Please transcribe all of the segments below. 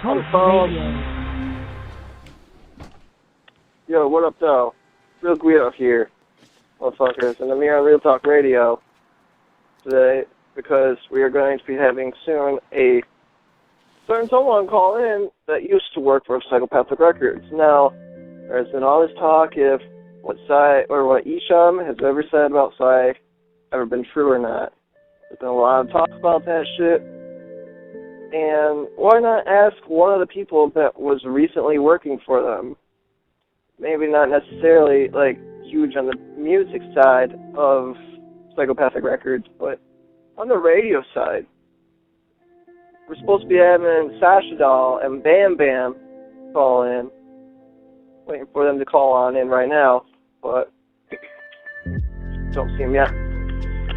on the phone. Yo, what up, though? Real Guido here, motherfuckers, and I'm here on Real Talk Radio today because we are going to be having soon a certain someone call in that used to work for Psychopathic Records. Now, there's been all this talk if what Isham has ever said about Psy ever been true or not. There's been a lot of talk about that shit. And why not ask one of the people that was recently working for them? Maybe not necessarily, like, huge on the music side of Psychopathic Records, but on the radio side. We're supposed to be having Sasha Doll and Bam Bam call in. Waiting for them to call on in right now, but don't see them yet.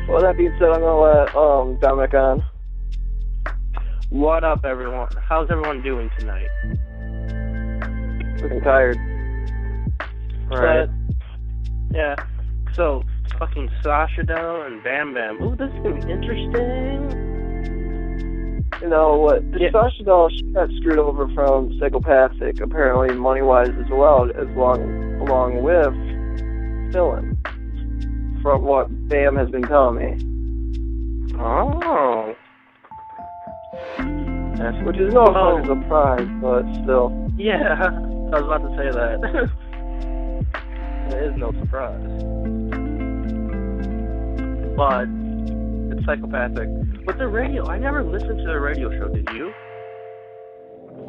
Well, that being said, I'm going to let Dominic on. What up, everyone? How's everyone doing tonight? Looking tired. Alright. Yeah. So, fucking Sasha Doll and Bam Bam. Ooh, this is going to be interesting. You know what? Sasha Doll, she got screwed over from Psychopathic, apparently money-wise as well, along with Dylan, from what Bam has been telling me. Oh. Which is no fucking surprise, but still. Yeah, I was about to say that. There is no surprise. But it's Psychopathic. But the radio, I never listened to the radio show, did you?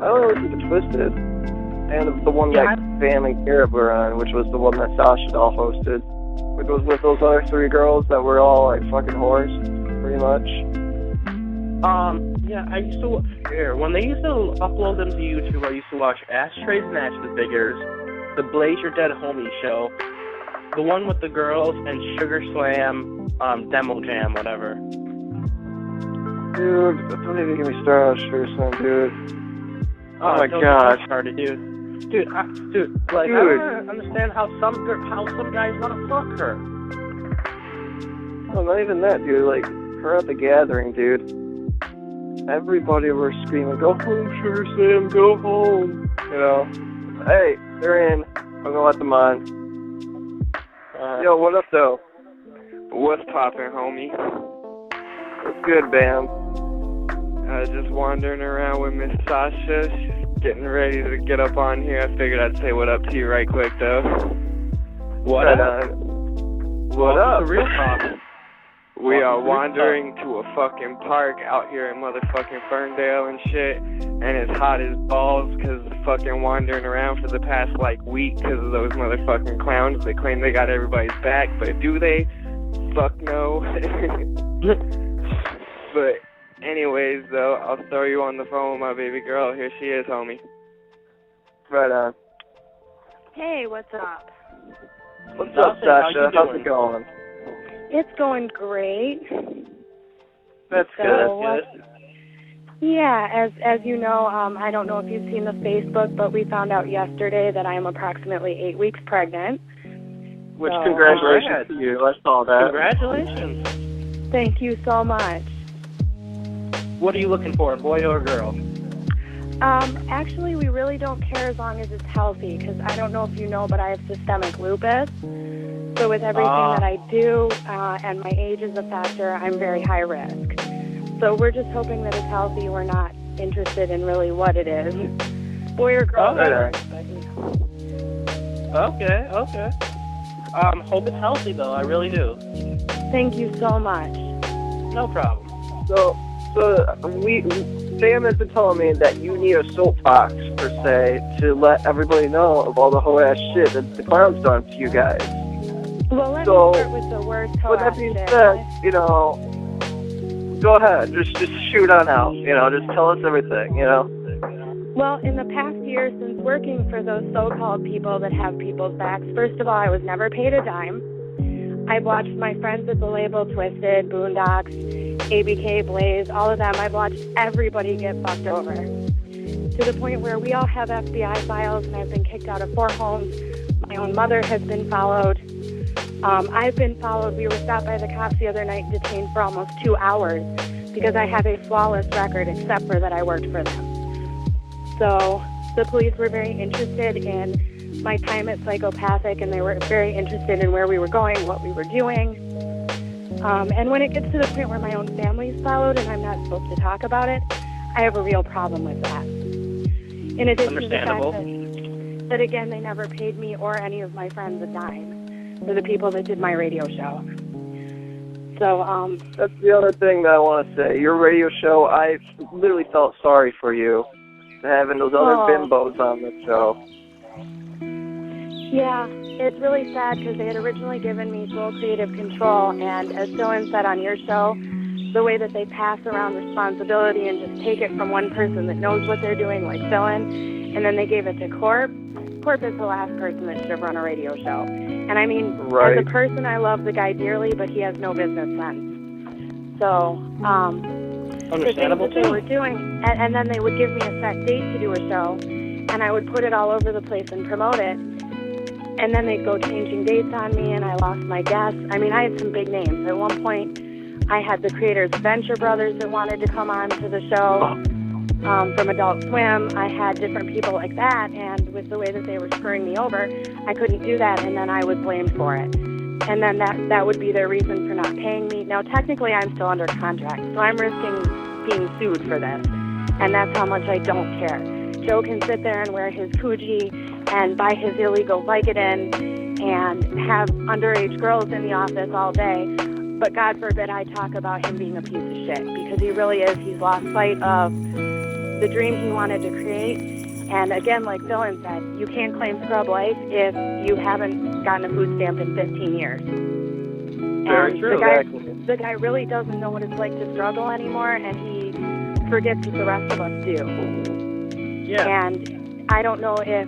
I only listened to Twisted, and the one that Bam and Garrett were on, which was the one that Sasha Doll hosted, which was with those other three girls that were all like fucking whores, pretty much. Yeah, I used to, when they used to upload them to YouTube, I used to watch Ashtray Snatch the Biggers, the Blaze Your Dead Homie show, the one with the girls, and Sugar Slam, Demo Jam, whatever. Dude, don't even get me started on Sugar Slam, dude. Oh my god. Started, dude. Dude, I don't understand how some guys want to fuck her. No, not even that, dude. Like, her at the gathering, dude. Everybody were screaming, "Go home, Sugar Sam, go home!" You know. Hey, they're in. I'm gonna let them on. Yo, what up, though? What's poppin', homie? What's good, Bam? Just wandering around with Miss Sasha. She's getting ready to get up on here. I figured I'd say what up to you right quick, though. What up? What up? The real talk. We are wandering to a fucking park out here in motherfucking Ferndale and shit, and it's hot as balls because fucking wandering around for the past, like, week because of those motherfucking clowns. They claim they got everybody's back, but do they? Fuck no. But anyways, though, I'll throw you on the phone with my baby girl. Here she is, homie. Right on. Hey, what's up? What's up, Sasha? How's it going? It's going great. That's good. Yeah, as you know, I don't know if you've seen the Facebook, but we found out yesterday that I am approximately 8 weeks pregnant. Which, congratulations to you. I saw that. Congratulations. Thank you so much. What are you looking for, a boy or a girl? Actually, we really don't care as long as it's healthy, because I don't know if you know, but I have systemic lupus. So with everything that I do, and my age is a factor, I'm very high risk. So we're just hoping that it's healthy. We're not interested in really what it is. Boy or girl. Okay. Hope it's healthy, though. I really do. Thank you so much. No problem. So Sam has been telling me that you need a soapbox, per se, to let everybody know of all the whole ass shit that the clown's done to you guys. Well, let me start with the worst whole with that ass being shit. said, you know, go ahead, just shoot on out, you know, just tell us everything, you know. Well, in the past year, since working for those so-called people that have people's backs, first of all, I was never paid a dime. I've watched my friends at the label Twisted, Boondocks, ABK, Blaze, all of them. I've watched everybody get fucked over to the point where we all have FBI files, and I've been kicked out of 4 homes. My own mother has been followed. I've been followed. We were stopped by the cops the other night, detained for almost 2 hours because I have a flawless record, except for that I worked for them. So the police were very interested in my time at Psychopathic, and they were very interested in where we were going, what we were doing. And when it gets to the point where my own family's followed and I'm not supposed to talk about it, I have a real problem with that. In addition to the fact that again, they never paid me or any of my friends a dime for the people that did my radio show. So, that's the other thing that I want to say. Your radio show, I literally felt sorry for you, having those other bimbos on the show. Yeah, it's really sad because they had originally given me full creative control, and as Dylan said on your show, the way that they pass around responsibility and just take it from one person that knows what they're doing, like Dylan, and then they gave it to Corp. Corp is the last person that should have run a radio show. And I mean, as a person, I love the guy dearly, but he has no business sense. So, the things that they were doing, and then they would give me a set date to do a show, and I would put it all over the place and promote it. And then they'd go changing dates on me, and I lost my guests. I mean, I had some big names. At one point, I had the creators of Venture Brothers that wanted to come on to the show from Adult Swim. I had different people like that, and with the way that they were screwing me over, I couldn't do that, and then I was blamed for it. And then that would be their reason for not paying me. Now, technically, I'm still under contract, so I'm risking being sued for this, and that's how much I don't care. Joe can sit there and wear his Fuji and buy his illegal Vicodin and have underage girls in the office all day, but God forbid I talk about him being a piece of shit, because he really is. He's lost sight of the dream he wanted to create. And again, like Dylan said, you can't claim scrub life if you haven't gotten a food stamp in 15 years. Very true. The guy really doesn't know what it's like to struggle anymore, and he forgets that the rest of us do. Yeah. And I don't know if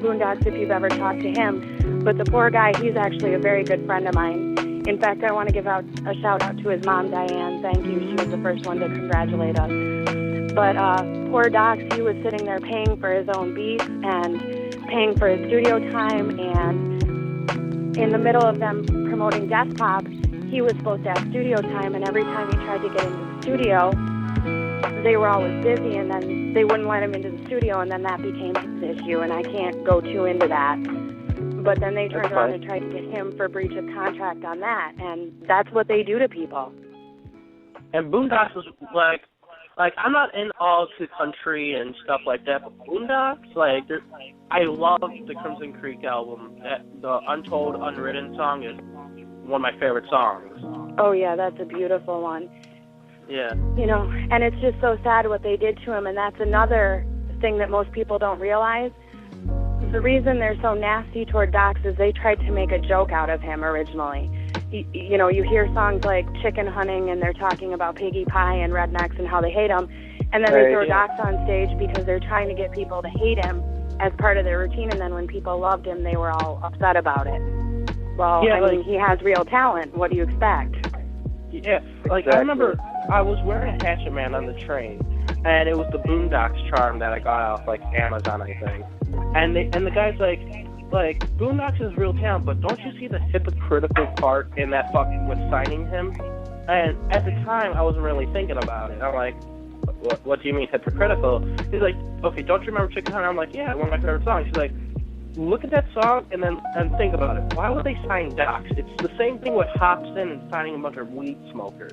Boondocks, if you've ever talked to him, but the poor guy, he's actually a very good friend of mine. In fact, I want to give out a shout out to his mom, Diane. Thank you. She was the first one to congratulate us. But poor Docs, he was sitting there paying for his own beats and paying for his studio time, and in the middle of them promoting Desktop, he was supposed to have studio time, and every time he tried to get into the studio, they were always busy, and then they wouldn't let him into the studio, and then that became his issue, and I can't go too into that. But then they turned around and tried to get him for breach of contract on that, and that's what they do to people. And Boondocks was like I'm not in all to country and stuff like that, but Boondocks, I love the Crimson Creek album. The Untold, Unwritten song is one of my favorite songs. Oh yeah, that's a beautiful one. Yeah. You know, and it's just so sad what they did to him, and that's another thing that most people don't realize. The reason they're so nasty toward Docs is they tried to make a joke out of him originally. You know, you hear songs like Chicken Hunting, and they're talking about piggy pie and rednecks and how they hate him, and then they throw Docs on stage because they're trying to get people to hate him as part of their routine, and then when people loved him, they were all upset about it. Well, yeah, I mean, he has real talent. What do you expect? Yeah, exactly. I remember I was wearing a Hatchet Man on the train, and it was the Boondocks charm that I got off, Amazon, I think. And the guy's like, Boondocks is real talent, but don't you see the hypocritical part in that fucking with signing him? And at the time, I wasn't really thinking about it. I'm like, what do you mean hypocritical? He's like, okay, don't you remember Chicken Hunter? I'm like, yeah, one of my favorite songs. He's like, look at that song and think about it. Why would they sign Docs? It's the same thing with Hobson and signing a bunch of weed smokers.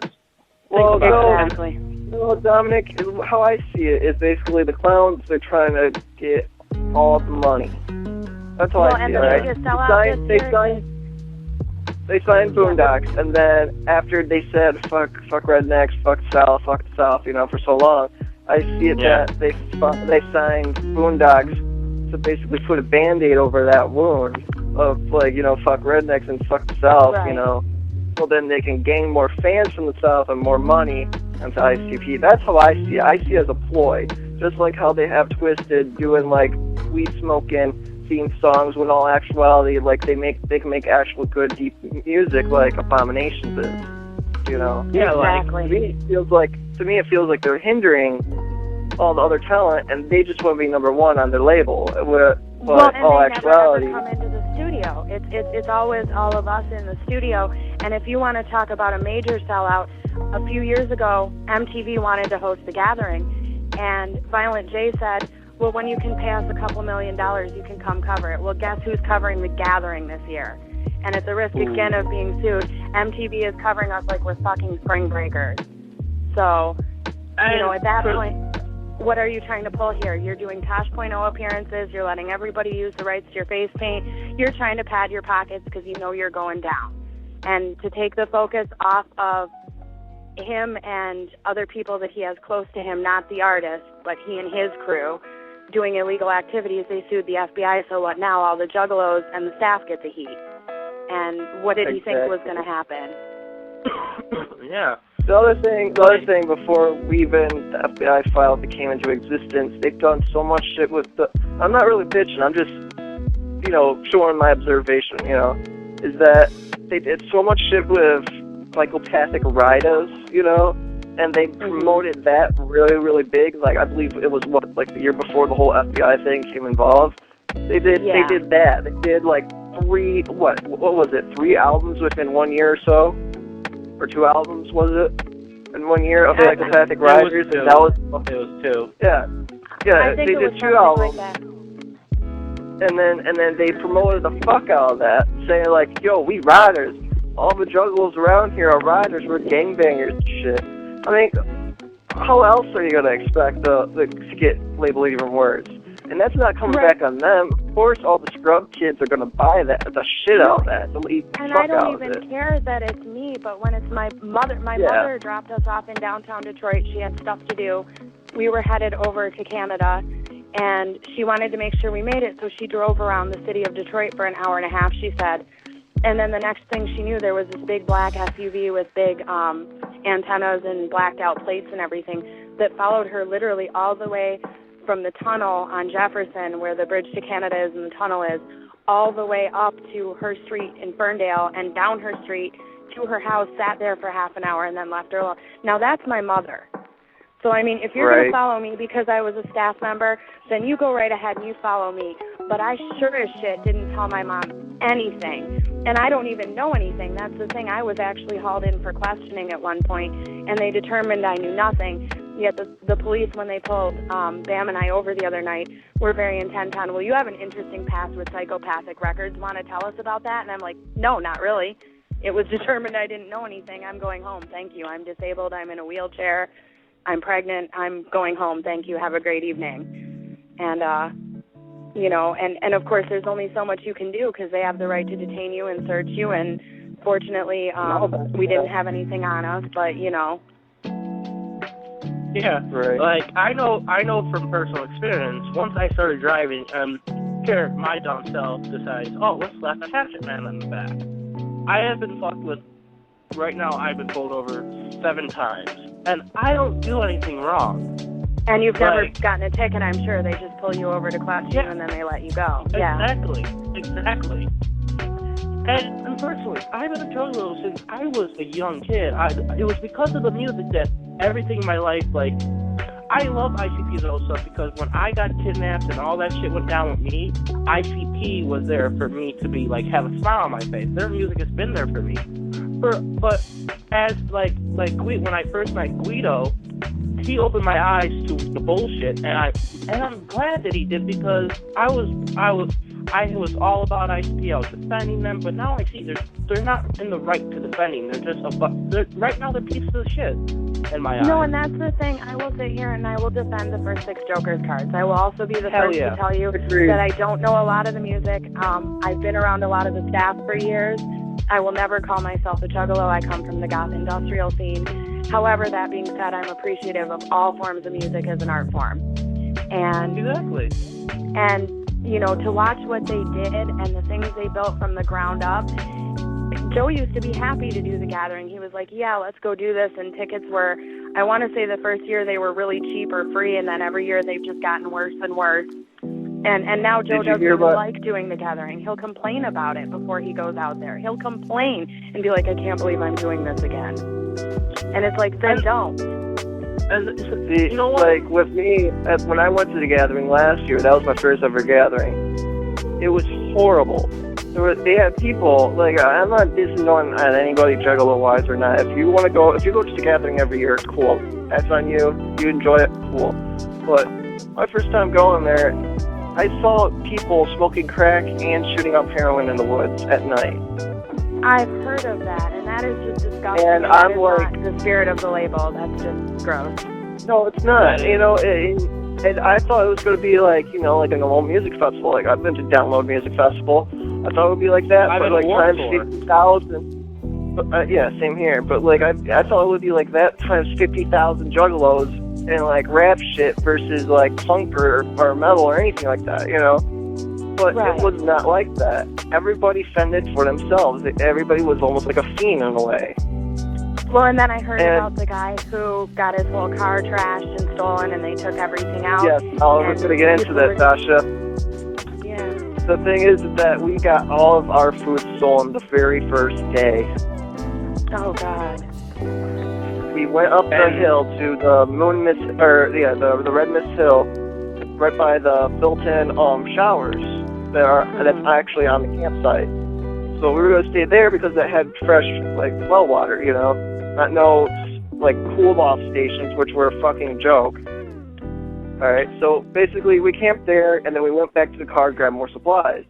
Well, exactly. Well, Dominic, how I see it is basically the clowns are trying to get all the money. That's how I see it, right? They signed Boondocks, and then after they said fuck rednecks, fuck the South, for so long, I see it that they signed Boondocks to basically put a Band-Aid over that wound of fuck rednecks and fuck the South, so then they can gain more fans from the South and more money onto ICP. That's how I see it. I see it as a ploy, just like how they have Twisted doing weed smoking theme songs, when all actuality they can make actual good deep music like Abominations is. Yeah, exactly. To me it feels like they're hindering all the other talent, and they just want to be number one on their label. But all actuality, never come into the studio. It's always all of us in the studio. And if you want to talk about a major sellout, a few years ago, MTV wanted to host The Gathering, And Violent J said, well, when you can pay us a couple $1 million, you can come cover it. Well, guess who's covering the gathering this year? And at the risk again of being sued, MTV is covering us like we're fucking spring breakers. So, you know, at that point, what are you trying to pull here? You're doing Tosh.0 appearances. You're letting everybody use the rights to your face paint. You're trying to pad your pockets because you know you're going down. And to take the focus off of him and other people that he has close to him, not the artist, but he and his crew, doing illegal activities, they sued the FBI. So what now? All the Juggalos and the staff get the heat. And what did he think was going to happen? Yeah. The other thing before the FBI file became into existence, they've done so much shit with I'm not really bitching, I'm just, you know, showing my observation, you know, is that they did so much shit with psychopathic ridos, you know, and they promoted that really, really big. Like, I believe it was, the year before the whole FBI thing came involved. They did that. They did, like, three albums within 1 year or so? Or 2 albums, was it? In 1 year of the Psychopathic Riders? And that was... It was 2. Yeah. Yeah, they did 2 albums. Like that. And then they promoted the fuck out of that, saying, like, yo, we riders. All the Juggalos around here are riders. We're gangbangers and shit. I mean, how else are you going to expect the skit labeled even worse? And that's not coming back on them. Of course, all the scrub kids are going to buy the shit out of that. They'll eat the fuck I don't even care that it's me, but when it's my mother, mother dropped us off in downtown Detroit. She had stuff to do. We were headed over to Canada, and she wanted to make sure we made it, so she drove around the city of Detroit for an hour and a half, she said. And then the next thing she knew, there was this big black SUV with big antennas and blacked out plates and everything that followed her literally all the way from the tunnel on Jefferson, where the bridge to Canada is and the tunnel is, all the way up to her street in Ferndale and down her street to her house, sat there for half an hour and then left her alone. Now that's my mother. So, I mean, if you're going to follow me because I was a staff member, then you go right ahead and you follow me. But I sure as shit didn't tell my mom anything. And I don't even know anything. That's the thing. I was actually hauled in for questioning at one point, and they determined I knew nothing. Yet the police, when they pulled Bam and I over the other night, were very intent on, well, you have an interesting past with Psychopathic records. Want to tell us about that? And I'm like, no, not really. It was determined I didn't know anything. I'm going home. Thank you. I'm disabled. I'm in a wheelchair. I'm pregnant. I'm going home. Thank you. Have a great evening. And, you know, and of course there's only so much you can do because they have the right to detain you and search you. And fortunately, we didn't have anything on us, but, you know. Yeah, right. Like, I know from personal experience, once I started driving, here, my dumb self decides, oh, let's slap a hatchet man on the back. I have been fucked with, right now I've been pulled over 7 times, and I don't do anything wrong. And you've never gotten a ticket, I'm sure. They just pull you over to question you and then they let you go. Yeah. Exactly. And personally, I've been a Juggalo since I was a young kid. It was because of the music that everything in my life, like, I love ICP's old stuff because when I got kidnapped and all that shit went down with me, ICP was there for me to be, like, have a smile on my face. Their music has been there for me. But as, like when I first met Guido, he opened my eyes to the bullshit, and I'm glad that he did because I was all about ICP. I was defending them, but now I see they're not in the right to defending. They're just right now they're pieces of shit in my eyes. No, and that's the thing. I will sit here and I will defend the first 6 Joker's cards. I will also be the first to tell you that I don't know a lot of the music. I've been around a lot of the staff for years. I will never call myself a Juggalo. I come from the goth industrial scene. However, that being said, I'm appreciative of all forms of music as an art form. And exactly. And, you know, to watch what they did and the things they built from the ground up, Joe used to be happy to do the gathering. He was like, yeah, let's go do this. And tickets were, I want to say the first year they were really cheap or free, and then every year they've just gotten worse and worse. And now Joe doesn't even like doing the gathering. He'll complain about it before he goes out there. He'll complain and be like, I can't believe I'm doing this again. And it's like, then don't. See, you know what? Like with me, when I went to the gathering last year, that was my first ever gathering. It was horrible. They had people, like, I'm not dissing on anybody Juggalo-wise or not. If you go to the gathering every year, cool. That's on you. You enjoy it, cool. but my first time going there, I saw people smoking crack and shooting up heroin in the woods at night. I've heard of that, and that is just disgusting. And that I'm is like, not the spirit of the label. That's just gross. No, it's not. You know, and I thought it was going to be like, you know, like a normal music festival. Like, I've been to Download Music Festival. I thought it would be like that, but like times 50,000. Yeah, same here. But like, I thought it would be like that times 50,000 Juggalos and like rap shit versus like punk or metal or anything like that, you know. But right. It was not like that. Everybody fended for themselves. Everybody was almost like a fiend in a way. Well, and then I heard about the guy who got his whole car trashed and stolen, and they took everything out. Yes, I was going to get into that, Sasha. Yeah. The thing is that we got all of our food stolen the very first day. Oh, God. We went up the hill to the the Red Mist Hill, right by the built-in showers that's actually on the campsite. So we were going to stay there because it had fresh, like, well water, you know? Not no, like, cool-off stations, which were a fucking joke. Alright, so basically we camped there, and then we went back to the car to grab more supplies.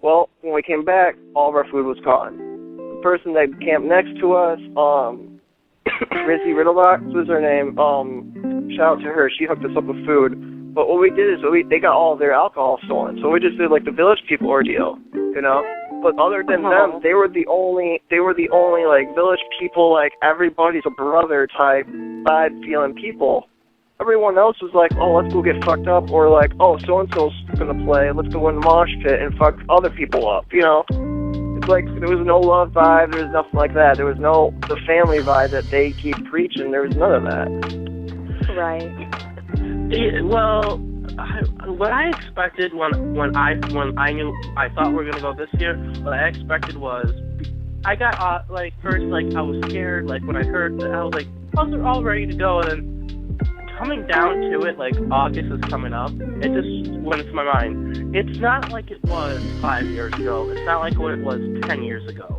Well, when we came back, all of our food was gone. The person that camped next to us, Rizzy Riddlebox was her name, shout out to her, she hooked us up with food. But what we did is they got all of their alcohol stolen, so we just did, like, the village people ordeal, you know? But other than them, they were the only like village people, like everybody's a brother type vibe feeling people. Everyone else was like, oh, let's go get fucked up, or like, oh, so and so's gonna play, let's go in the mosh pit and fuck other people up, you know? It's like there was no love vibe, there was nothing like that. There was no the family vibe that they keep preaching. There was none of that. Right. Well, what I expected when I knew I thought we were gonna go this year, what I expected was I got first I was scared when I heard that I was like, oh, they're all ready to go, and then coming down to it, like August is coming up, it just went into my mind. It's not like it was 5 years ago. It's not like what it was 10 years ago.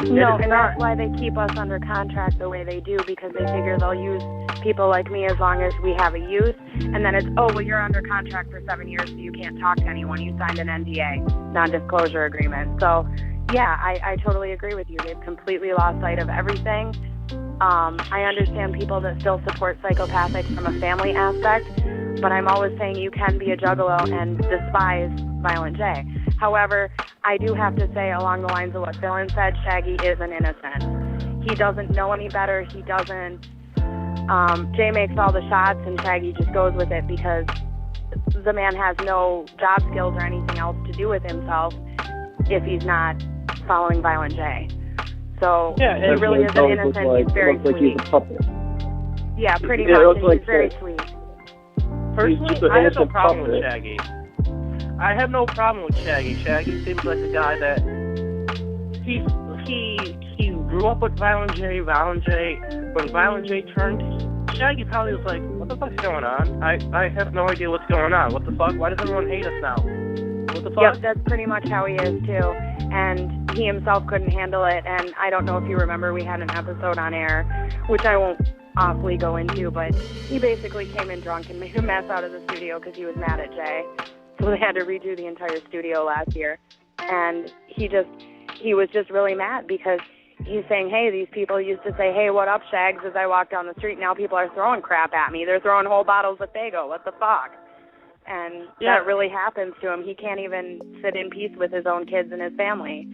No, and that's why they keep us under contract the way they do, because they figure they'll use people like me as long as we have a youth, and then it's, oh, well, you're under contract for 7 years, so you can't talk to anyone. You signed an NDA, non-disclosure agreement. So, yeah, I totally agree with you. They've completely lost sight of everything. I understand people that still support Psychopathic from a family aspect, but I'm always saying you can be a Juggalo and despise Violent J. However, I do have to say, along the lines of what Dylan said, Shaggy is an innocent. He doesn't know any better. He doesn't. Jay makes all the shots, and Shaggy just goes with it because the man has no job skills or anything else to do with himself if he's not following Violent J. So he really is an innocent. He's very sweet. He's a puppet. Yeah, pretty much. And he's very sweet. Personally, I have no problem with Shaggy. I have no problem with Shaggy. Shaggy seems like a guy that he grew up with Violent J. When Violent J turned, Shaggy probably was like, what the fuck's going on? I have no idea what's going on. What the fuck? Why does everyone hate us now? What the fuck? Yep, that's pretty much how he is too. And he himself couldn't handle it. And I don't know if you remember, we had an episode on air, which I won't awfully go into, but he basically came in drunk and made a mess out of the studio because he was mad at Jay. So they had to redo the entire studio last year. And he was just really mad because he's saying, hey, these people used to say, hey, what up, Shags, as I walk down the street. Now people are throwing crap at me. They're throwing whole bottles of Faygo. What the fuck? And that really happens to him. He can't even sit in peace with his own kids and his family.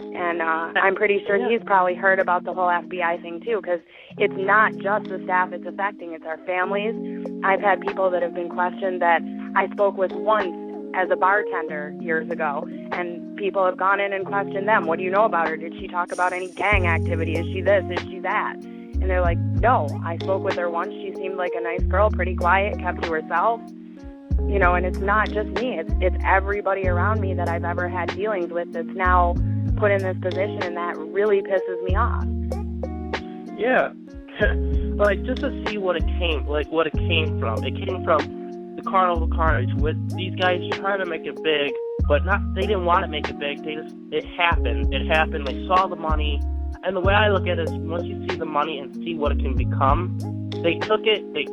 And I'm pretty sure he's probably heard about the whole FBI thing, too, because it's not just the staff it's affecting. It's our families. I've had people that have been questioned that I spoke with once as a bartender years ago, and people have gone in and questioned them. What do you know about her? Did she talk about any gang activity? Is she this? Is she that? And they're like, no, I spoke with her once. She seemed like a nice girl, pretty quiet, kept to herself. You know, and it's not just me. It's everybody around me that I've ever had dealings with that's now put in this position, and that really pisses me off. Yeah. Just to see what it came from. It came from the Carnival Carnage with these guys trying to make it big, but they didn't want to make it big. It happened. They saw the money, and the way I look at it is once you see the money and see what it can become, they took it, and they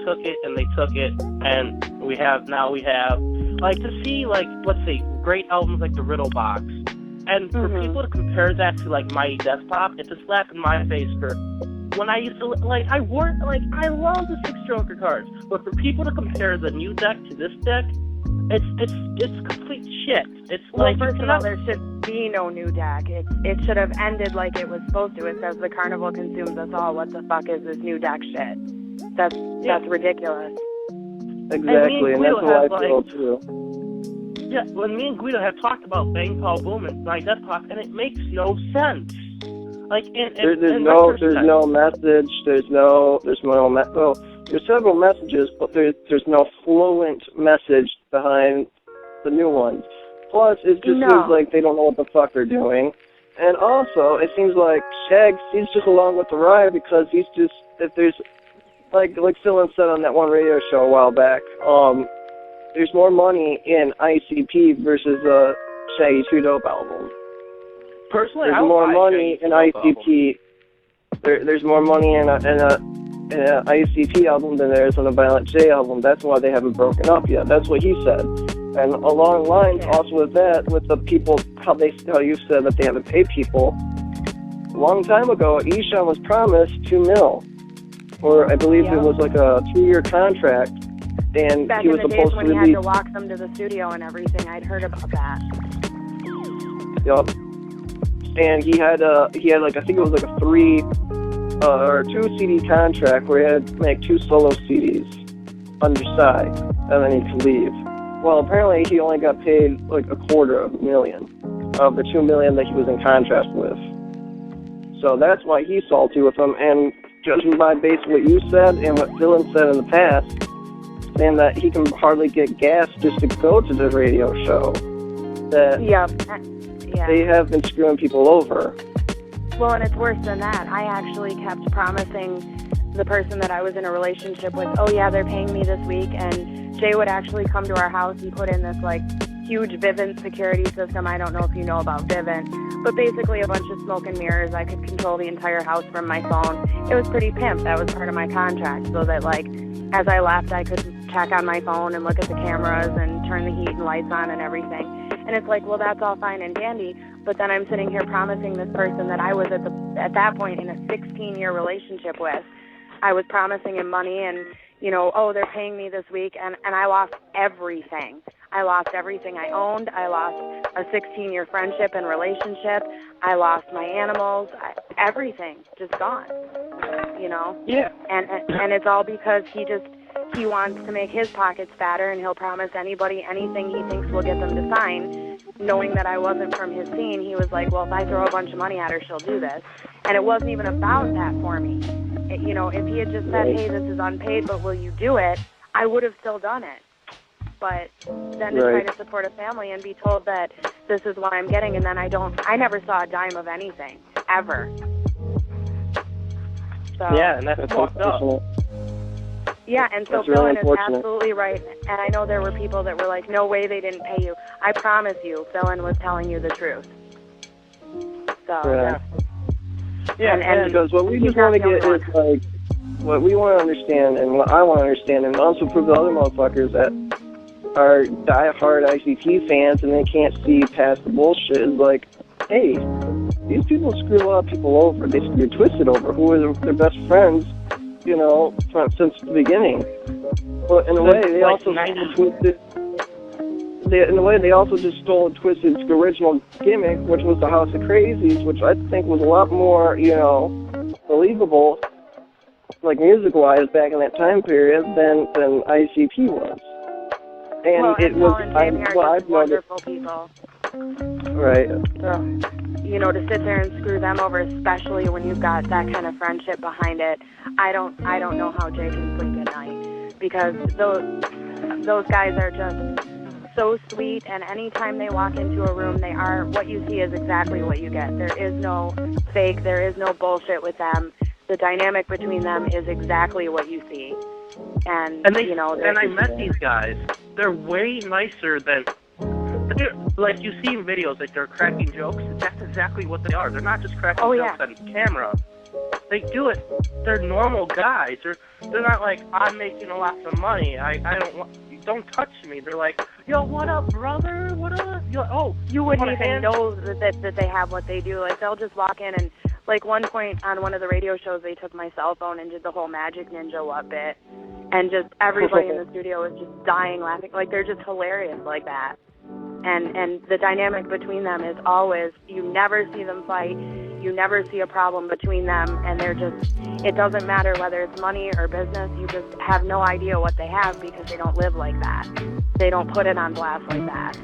took it, and we have, like, to see, like, let's say, great albums like The Riddle Box, and for people to compare that to, like, Mighty Desktop, it's a slap in my face for, when I used to, like, I love the 6-stroker cards, but for people to compare the new deck to this deck, it's complete shit. It's like, first of all, there should be no new deck. It should have ended like it was supposed to. It says the carnival consumes us all. What the fuck is this new deck shit? That's ridiculous. Exactly, and that's how I feel too. Yeah, when me and Guido have talked about Bang Paul Boom and My Desktop, and it makes no sense. Like, there's no message. There's several messages, but there's no fluent message behind the new ones. Plus, it just seems like they don't know what the fuck they're doing. And also, it seems like Shags, he's just along with the ride because he's just, if there's, like Phil said on that one radio show a while back, there's more money in ICP versus Shaggy 2 Dope album. Personally, there's more money in ICP. There's more money in a ICP album than there is on a Violent J album. That's why they haven't broken up yet. That's what he said. And along lines, also with that, with the people, how you said that they haven't paid people. A long time ago, Eshawn was promised $2 million, or I believe it was like a 2-year contract, and back he was in the supposed days when to he release. had to walk them to the studio and everything. I'd heard about that. Yup. And he had like, I think it was like a 3 or 2 CD contract where he had to make 2 solo CDs underside, and then he could leave. Well, apparently he only got paid like $250,000 of the $2 million that he was in contract with. So that's why he's salty with him. And judging by basically what you said and what Dylan said in the past, saying that he can hardly get gas just to go to the radio show, that they have been screwing people over. Well, and it's worse than that. I actually kept promising the person that I was in a relationship with, oh yeah, they're paying me this week, and Jay would actually come to our house. He put in this like huge Vivint security system. I don't know if you know about Vivint, but basically a bunch of smoke and mirrors. I could control the entire house from my phone. It was pretty pimp. That was part of my contract, so that like as I left, I could check on my phone and look at the cameras and turn the heat and lights on and everything. And it's like, well, that's all fine and dandy, but then I'm sitting here promising this person that I was at that point in a 16-year relationship with. I was promising him money and, you know, oh, they're paying me this week, and I lost everything. I lost everything I owned. I lost a 16-year friendship and relationship. I lost my animals. Everything just gone, you know? Yeah. And it's all because he wants to make his pockets fatter, and he'll promise anybody anything he thinks will get them to sign. Knowing that I wasn't from his scene, he was like, well, if I throw a bunch of money at her, she'll do this. And it wasn't even about that for me. You know, if he had just said, hey, this is unpaid, but will you do it, I would have still done it. But then to try to support a family and be told that this is what I'm getting, and then I never saw a dime of anything, ever. So, yeah, and that's fucked up. Yeah, and so Philin is absolutely right. And I know there were people that were like, no way they didn't pay you. I promise you, Philin was telling you the truth. So, and because what we just want to get is like, what we want to understand and what I want to understand, and also prove to other motherfuckers that are die-hard ICT fans and they can't see past the bullshit, is like, hey, these people screw a lot of people over. They're twisted over who are their best friends, you know, since the beginning. But in a way, they also twisted. In a way, they also just stole and twisted its original gimmick, which was the House of Crazies, which I think was a lot more, you know, believable, like music-wise, back in that time period than ICP was. And it was, I've wonderful people. Right. So, you know, to sit there and screw them over, especially when you've got that kind of friendship behind it, I don't know how Jay can sleep at night, because those guys are just so sweet, and anytime they walk into a room, they are, what you see is exactly what you get. There is no fake, there is no bullshit with them. The dynamic between them is exactly what you see. And you know, and I met these guys. They're way nicer than, like you see in videos, like they're cracking jokes. That's exactly what they are. They're not just cracking jokes on camera. they do it. They're normal guys. They're not like, I'm making a lot of money. I don't touch me. They're like, yo, what up, brother? What up? You wouldn't even know that they have what they do. Like, they'll just walk in and, like, one point on one of the radio shows, they took my cell phone and did the whole Magic Ninja what bit. And just everybody in the studio was just dying laughing. Like, they're just hilarious like that. And the dynamic between them is always, you never see them fight. You never see a problem between them. And they're just, it doesn't matter whether it's money or business. You just have no idea what they have because they don't live like that. They don't put it on blast like that.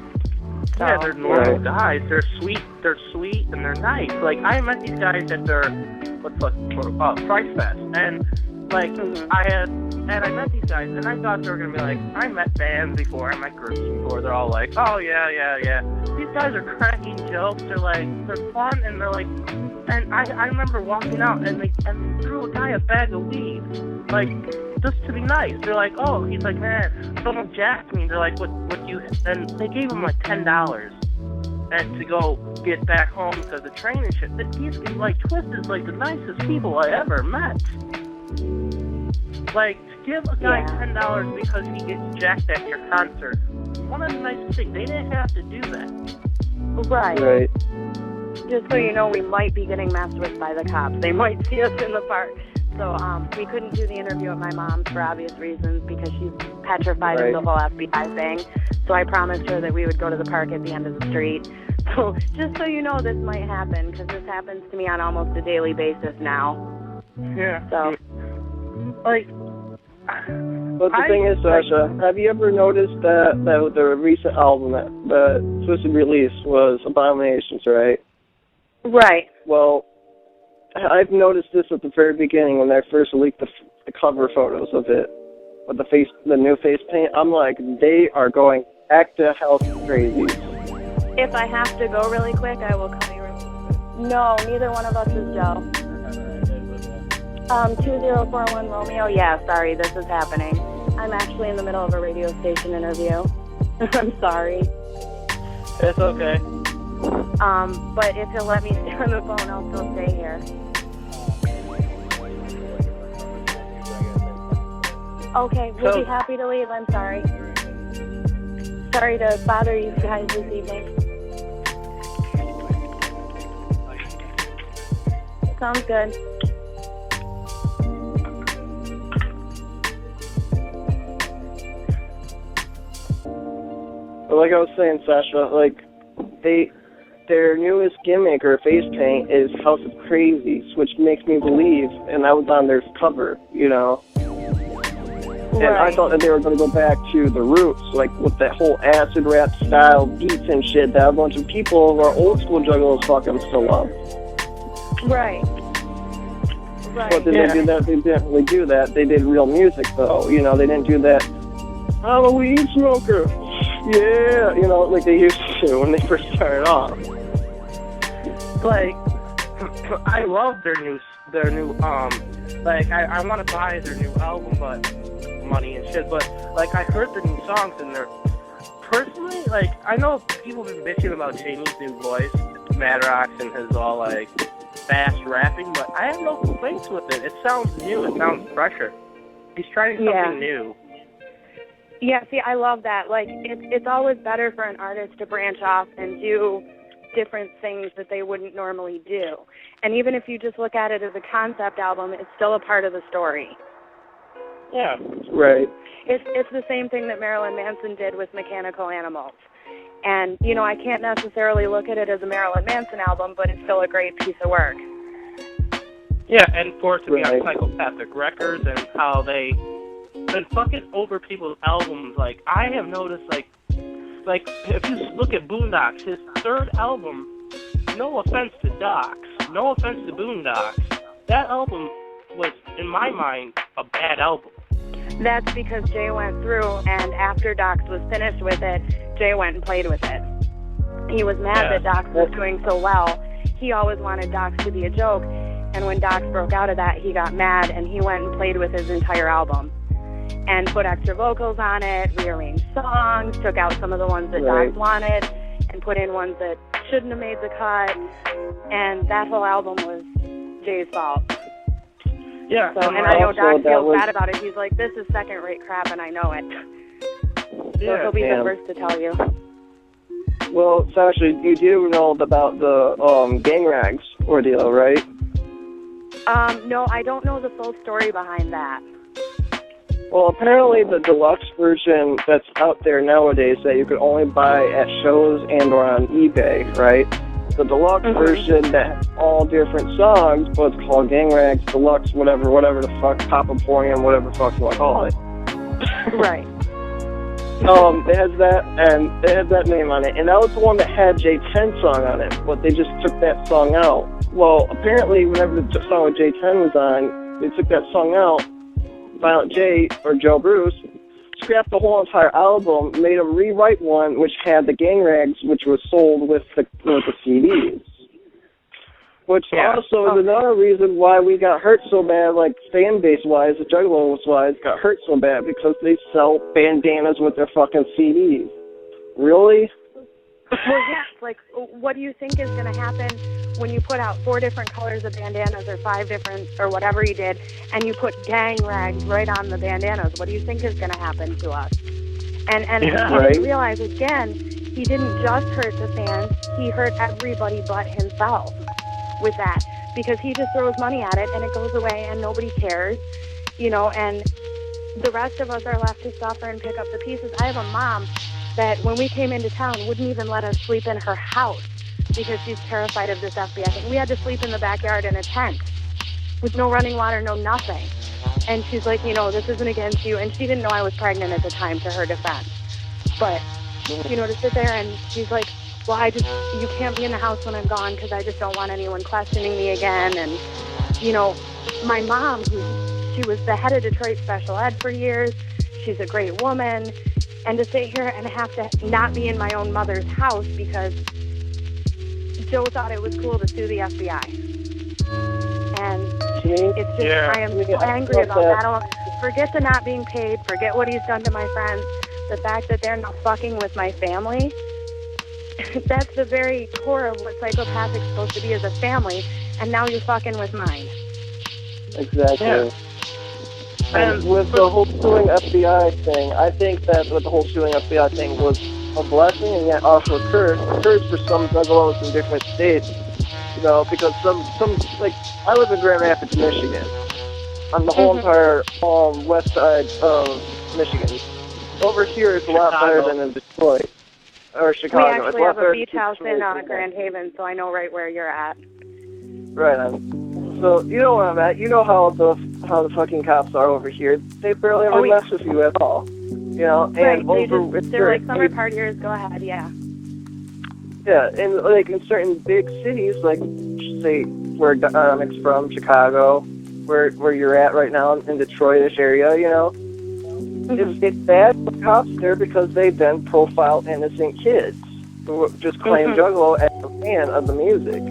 So, yeah, they're normal guys. They're sweet, and they're nice. Like, I met these guys at their, Price Fest. And, like, I met these guys, and I thought they were going to be like, I met bands before, I met groups before, they're all like, oh, yeah. These guys are cracking jokes, they're fun, and they're like, and I remember walking out, and they threw a guy a bag of weed, like, just to be nice. They're like, oh, he's like, man, someone jacked me. They're like, what you, and they gave him, like, $10. And to go get back home to the train and shit. These, like, Twisted's, like, the nicest people I ever met. Like, give a guy $10 because he gets jacked at your concert. One of the nicest things. They didn't have to do that. Right. Just so you know, we might be getting messed with by the cops. They might see us in the park. So we couldn't do the interview at my mom's for obvious reasons because she's petrified of the whole FBI thing. So I promised her that we would go to the park at the end of the street. So just so you know, this might happen because this happens to me on almost a daily basis now. Yeah. So, like... But the thing is, Sasha, have you ever noticed that the recent album that the Twisted release was Abominations, right? Right. Well, I've noticed this at the very beginning when they first leaked the cover photos of it with the new face paint. I'm like, they are going act to hell crazy. If I have to go really quick, I will call you. No, neither one of us is Joe. 2041 Romeo. Yeah, sorry, this is happening. I'm actually in the middle of a radio station interview. I'm sorry. It's okay. But if you'll let me stay on the phone, I'll still stay here. Okay, we'll be happy to leave. I'm sorry. Sorry to bother you guys this evening. Sounds good. Like I was saying, Sasha, like their newest gimmick or face paint is House of Crazies, which makes me believe, and I was on their cover, you know. Right. And I thought that they were going to go back to the roots, like with that whole acid rap style beats and shit that a bunch of people who are old school Juggalos fucking still love. Right. But then they did that. They didn't really do that. They did real music, though. You know, they didn't do that. I'm a weed smoker. Yeah, you know, like they used to when they first started off. Like, I love their new, like, I want to buy their new album, but money and shit, but, like, I heard the new songs, and they're, personally, like, I know people have been bitching about Jamie's new voice, Madrox, and his all, like, fast rapping, but I have no complaints with it. It sounds new, it sounds fresher. He's trying something new. Yeah, see, I love that. Like, it's always better for an artist to branch off and do different things that they wouldn't normally do. And even if you just look at it as a concept album, it's still a part of the story. Yeah. Right. It's the same thing that Marilyn Manson did with Mechanical Animals. And, you know, I can't necessarily look at it as a Marilyn Manson album, but it's still a great piece of work. Yeah, and for it to be on Psychopathic Records and how they been fucking over people's albums. Like, I have noticed, like if you look at Boondocks, his third album, no offense to Docs, no offense to Boondocks, that album was, in my mind, a bad album. That's because Jay went through, and after Docs was finished with it, Jay went and played with it. He was mad that Docs was doing so well. He always wanted Docs to be a joke, and when Docs broke out of that, he got mad, and he went and played with his entire album. And put extra vocals on it, rearranged songs, took out some of the ones that Docs wanted, and put in ones that shouldn't have made the cut. And that whole album was Jay's fault. Yeah. So, and I know Also, Doc that feels was- bad about it. He's like, this is second-rate crap, and I know it. So Yeah. he'll be Damn. the first to tell you. Well, Sasha, you do know about the gang rags ordeal, right? No, I don't know the full story behind that. Well, apparently the deluxe version that's out there nowadays that you could only buy at shows and or on eBay, right? The deluxe version that has all different songs, but it's called Gang Rags Deluxe, whatever the fuck, Popoporium, whatever the fuck you want to call it. Right. It has that, and it has that name on it, and that was the one that had J10 song on it, but they just took that song out. Well, apparently, whenever the song with J10 was on, they took that song out. Violent J, or Joe Bruce, scrapped the whole entire album, made him rewrite one which had the Gang Rags, which was sold with the CDs. Which also is another reason why we got hurt so bad, like fan base-wise, the Juggalos-wise, got hurt so bad because they sell bandanas with their fucking CDs. Really? Well, yes. Like, what do you think is going to happen when you put out 4 different colors of bandanas or 5 different, or whatever you did, and you put gang rags right on the bandanas? What do you think is going to happen to us? And he didn't realize, again, he didn't just hurt the fans, he hurt everybody but himself with that, because he just throws money at it and it goes away and nobody cares, and the rest of us are left to suffer and pick up the pieces. I have a mom that when we came into town wouldn't even let us sleep in her house because she's terrified of this FBI thing. We had to sleep in the backyard in a tent with no running water, no nothing. And she's like, this isn't against you. And she didn't know I was pregnant at the time, to her defense. But, to sit there and she's like, well, you can't be in the house when I'm gone because I just don't want anyone questioning me again. And, my mom, she was the head of Detroit Special Ed for years. She's a great woman. And to sit here and have to not be in my own mother's house because Joe thought it was cool to sue the FBI. And it's just, I am so angry about that. Forget the not being paid. Forget what he's done to my friends. The fact that they're not fucking with my family. That's the very core of what Psychopathic's supposed to be as a family. And now you're fucking with mine. Exactly. Yeah. And with the whole suing FBI thing, I think that with the whole suing FBI thing was a blessing and yet also a curse. A curse for some Juggalos in different states, because some like, I live in Grand Rapids, Michigan, on the whole entire west side of Michigan. Over here, it's a lot better than in Detroit or Chicago. We actually have a beach house in Grand Haven, so I know right where you're at. Right on. So you know where I'm at. You know how the fucking cops are over here. They barely ever mess with you at all. And they're like summer partiers. Go ahead, yeah. Yeah, and like in certain big cities, like say where Dominic's from, Chicago, where you're at right now in Detroitish area, it's bad for cops there because they then profile innocent kids who just claim Juggalo as a fan of the music.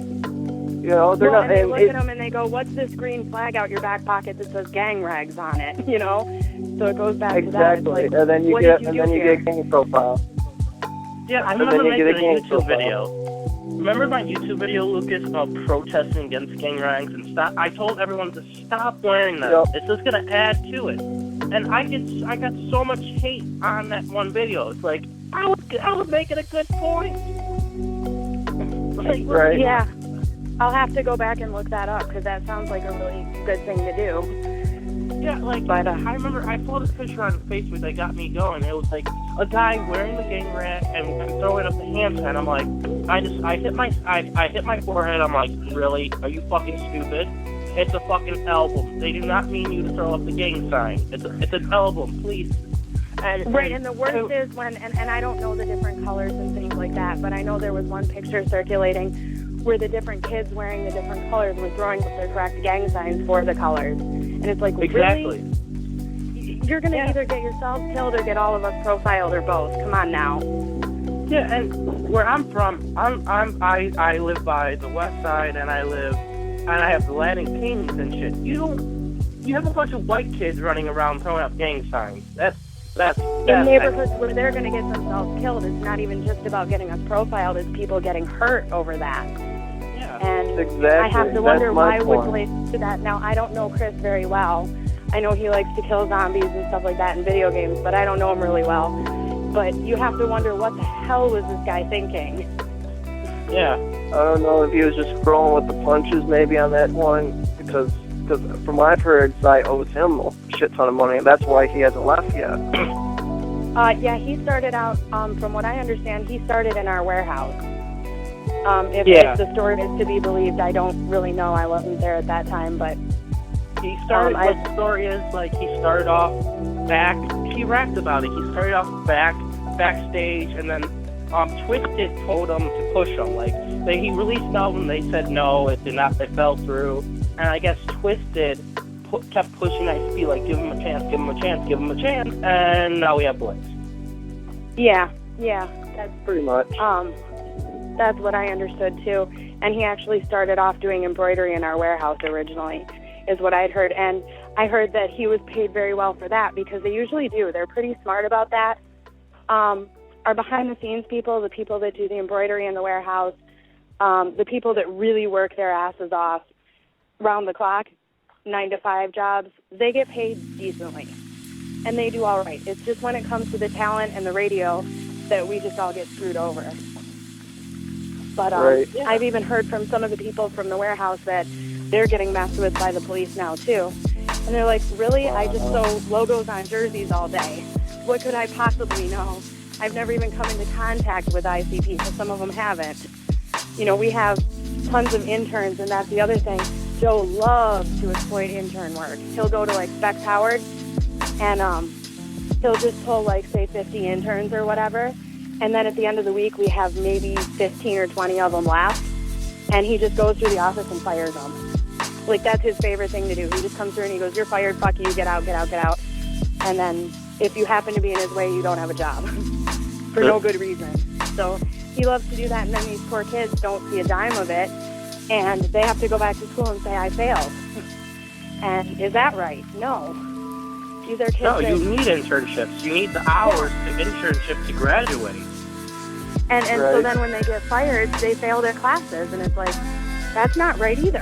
They're not. And they look at them and they go, "What's this green flag out your back pocket that says gang rags on it?" So it goes back to that. Exactly, and then you get a gang profile. Yeah, I remember making a YouTube video. Remember my YouTube video, Lucas, about protesting against gang rags and stop? I told everyone to stop wearing them. Yep. It's just gonna add to it. And I got so much hate on that one video. It's like I was making a good point. Like, right. Yeah. I'll have to go back and look that up because that sounds like a really good thing to do. Yeah, but I remember I saw this picture on Facebook that got me going. It was like a guy wearing the gang rag and throwing up the hand sign. I'm like, I hit my forehead. I'm like, really? Are you fucking stupid? It's a fucking album. They do not mean you to throw up the gang sign. It's an album, please. And the worst is when, and I don't know the different colors and things like that, but I know there was one picture circulating where the different kids wearing the different colors were throwing up their correct gang signs for the colors. And it's like, exactly. Really? You're going to either get yourself killed or get all of us profiled or both. Come on now. Yeah, and where I'm from, I live by the west side, and I have Latin paintings and shit. You have a bunch of white kids running around throwing up gang signs. That's in neighborhoods where they're going to get themselves killed. It's not even just about getting us profiled. It's people getting hurt over that. Yeah. And exactly. I have to wonder why point. would relate to that. Now, I don't know Chris very well. I know he likes to kill zombies and stuff like that in video games, but I don't know him really well. But you have to wonder, what the hell was this guy thinking? Yeah. I don't know if he was just rolling with the punches maybe on that one, because from what I've heard, Zy owes him a shit ton of money, and that's why he hasn't left yet. Yeah, he started out, from what I understand, he started in our warehouse. If the story is to be believed, I don't really know. I wasn't there at that time, but... He started, what the story is, like, he started off back, he rapped about it, he started off backstage, and then Twisted told him to push him. Like, he released an album, they said no, it did not, it fell through, and I guess Twisted kept pushing ICP, like, give him a chance, give him a chance, give him a chance, and now we have Blitz. Yeah, that's pretty much. That's what I understood too. And he actually started off doing embroidery in our warehouse originally, is what I'd heard. And I heard that he was paid very well for that, because they usually do. They're pretty smart about that. Our behind-the-scenes people, the people that do the embroidery in the warehouse, the people that really work their asses off round the clock, 9-to-5 jobs, they get paid decently. And they do all right. It's just when it comes to the talent and the radio that we just all get screwed over. But I've even heard from some of the people from the warehouse that they're getting messed with by the police now, too. And they're like, really? I just sew logos on jerseys all day. What could I possibly know? I've never even come into contact with ICP, because some of them haven't. You know, we have tons of interns, and that's the other thing. Joe loves to exploit intern work. He'll go to, like, Specs Howard, and he'll just pull, like, say, 50 interns or whatever. And then at the end of the week, we have maybe 15 or 20 of them left. And he just goes through the office and fires them. Like, that's his favorite thing to do. He just comes through and he goes, you're fired, fuck you, get out, get out, get out. And then if you happen to be in his way, you don't have a job for no good reason. So he loves to do that. And then these poor kids don't see a dime of it. And they have to go back to school and say, I failed. And is that right? No. These are kids. No, you need internships. You need the hours of internship to graduate. And so then when they get fired, they fail their classes. And it's like, that's not right either.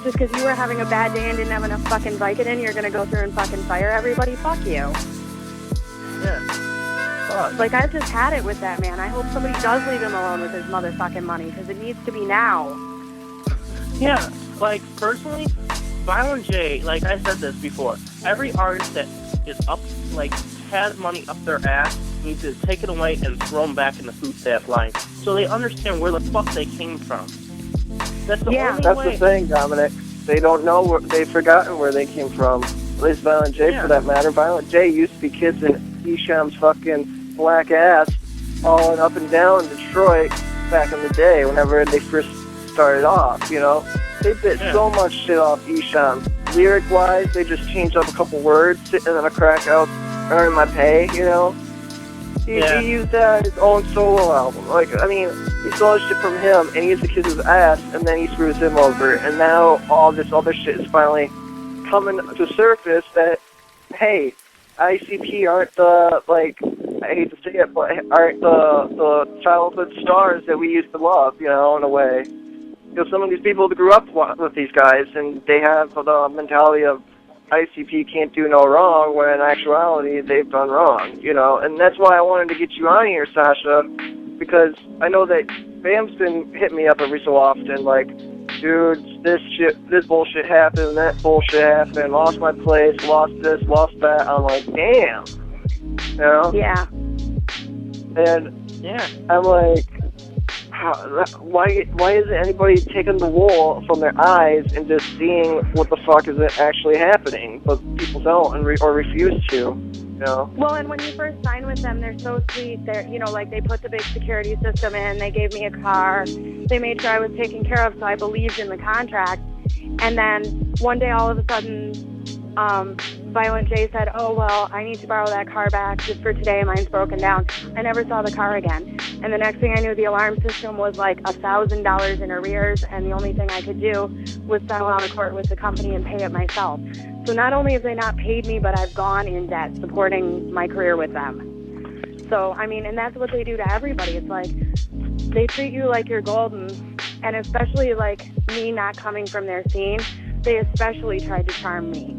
Just because you were having a bad day and didn't have enough fucking Vicodin, you're going to go through and fucking fire everybody? Fuck you. Yeah. Fuck. Like, I've just had it with that man. I hope somebody does leave him alone with his motherfucking money, because it needs to be now. Yeah. Like, personally, Violent J, like I said this before, every artist that is up, like, has money up their ass needs to take it away and throw them back in the food stamp line, so they understand where the fuck they came from. That's the only way. That's the thing, Dominic. They don't know where, they've forgotten where they came from. At least Violent J, for that matter. Violent J used to be kids in Esham's fucking black ass falling up and down Detroit back in the day, whenever they first started off, you know? They bit so much shit off Esham. Lyric-wise, they just changed up a couple words, sitting on a crack out, earning my pay, you know? He used that as his own solo album. Like, I mean, he stole shit from him, and he used to kiss his ass, and then he screws him over. And now all this other shit is finally coming to surface that, hey, ICP aren't the, like, I hate to say it, but aren't the childhood stars that we used to love, you know, in a way. You know, some of these people that grew up with these guys, and they have the mentality of ICP can't do no wrong, when in actuality they've done wrong, you know. And that's why I wanted to get you on here, Sasha, because I know that Bam's been hitting me up every so often, like, dude, this bullshit happened, that bullshit happened, lost my place, lost this, lost that. I'm like, damn, you know? Yeah. And I'm like, why isn't anybody taking the wool from their eyes and just seeing what the fuck is actually happening? But people don't, or refuse to, you know? Well, and when you first sign with them, they're so sweet. They're, you know, like, they put the big security system in, they gave me a car, they made sure I was taken care of, so I believed in the contract. And then one day, all of a sudden, Violent J said, oh, well, I need to borrow that car back just for today, mine's broken down. I never saw the car again. And the next thing I knew, the alarm system was like $1,000 in arrears, and the only thing I could do was settle out of court with the company and pay it myself. So not only have they not paid me, but I've gone in debt supporting my career with them. So, I mean, and that's what they do to everybody. It's like, they treat you like you're golden, And especially, like, me not coming from their scene, they especially tried to charm me.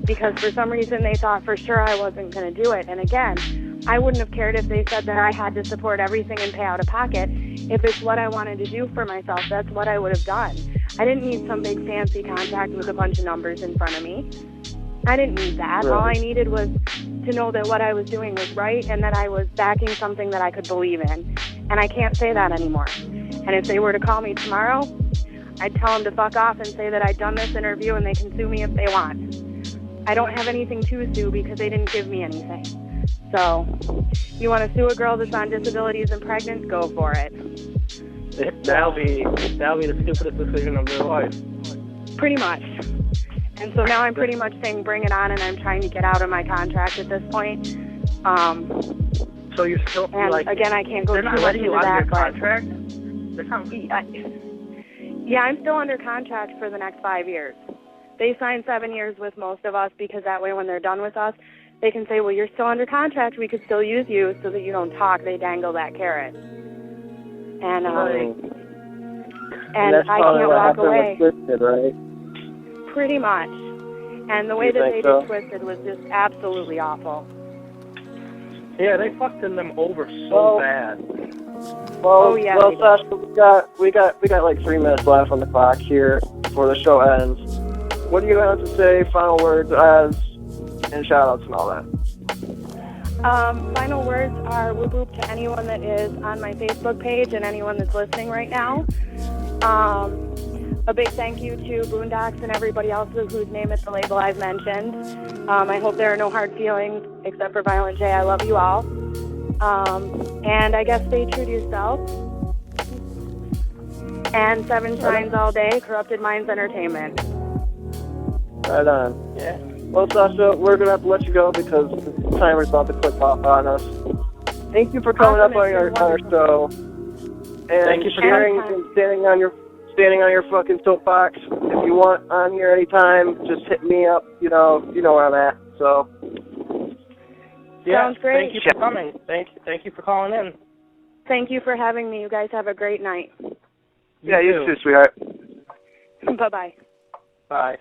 Because for some reason they thought for sure I wasn't going to do it. And again, I wouldn't have cared if they said that I had to support everything and pay out of pocket. If it's what I wanted to do for myself, that's what I would have done. I didn't need some big fancy contract with a bunch of numbers in front of me. I didn't need that. All I needed was to know that what I was doing was right and that I was backing something that I could believe in. And I can't say that anymore. And if they were to call me tomorrow, I'd tell them to fuck off and say that I'd done this interview and they can sue me if they want. I don't have anything to sue because they didn't give me anything. So, you want to sue a girl that's on disabilities and pregnant? Go for it. That'll be the stupidest decision of their life. Pretty much. And so now I'm pretty much saying bring it on, and I'm trying to get out of my contract at this point. So you're still and like, again, I can't go too much into that. Contract? Contract? Yeah, I'm still under contract for the next 5 years. They sign 7 years with most of us because that way when they're done with us, they can say, well, you're still under contract. We could still use you so that you don't talk. They dangle that carrot. And that's I can't walk away. Twisted, right? Pretty much. And the way that they did Twisted was just absolutely awful. Yeah, they fucked them over so bad. Well, Sasha, we got like 3 minutes left on the clock here before the show ends. What do you have to say? Final words, and shout-outs and all that. Final words are whoop whoop to anyone that is on my Facebook page and anyone that's listening right now. A big thank you to Boondocks and everybody else whose name at the label I've mentioned. I hope there are no hard feelings except for Violent J. I love you all. And I guess stay true to yourself. And 7 Shines all day, Corrupted Minds Entertainment. Right on. Yeah. Well, Sasha, we're going to have to let you go because the timer's about to click off on us. Thank you for coming up on our show. And thank you for sharing and standing on your fucking soapbox. If you want on here anytime, just hit me up. You know where I'm at. So. Yeah, sounds great. Thank you for coming. Thank you for calling in. Thank you for having me. You guys have a great night. You too, sweetheart. Bye-bye. Bye.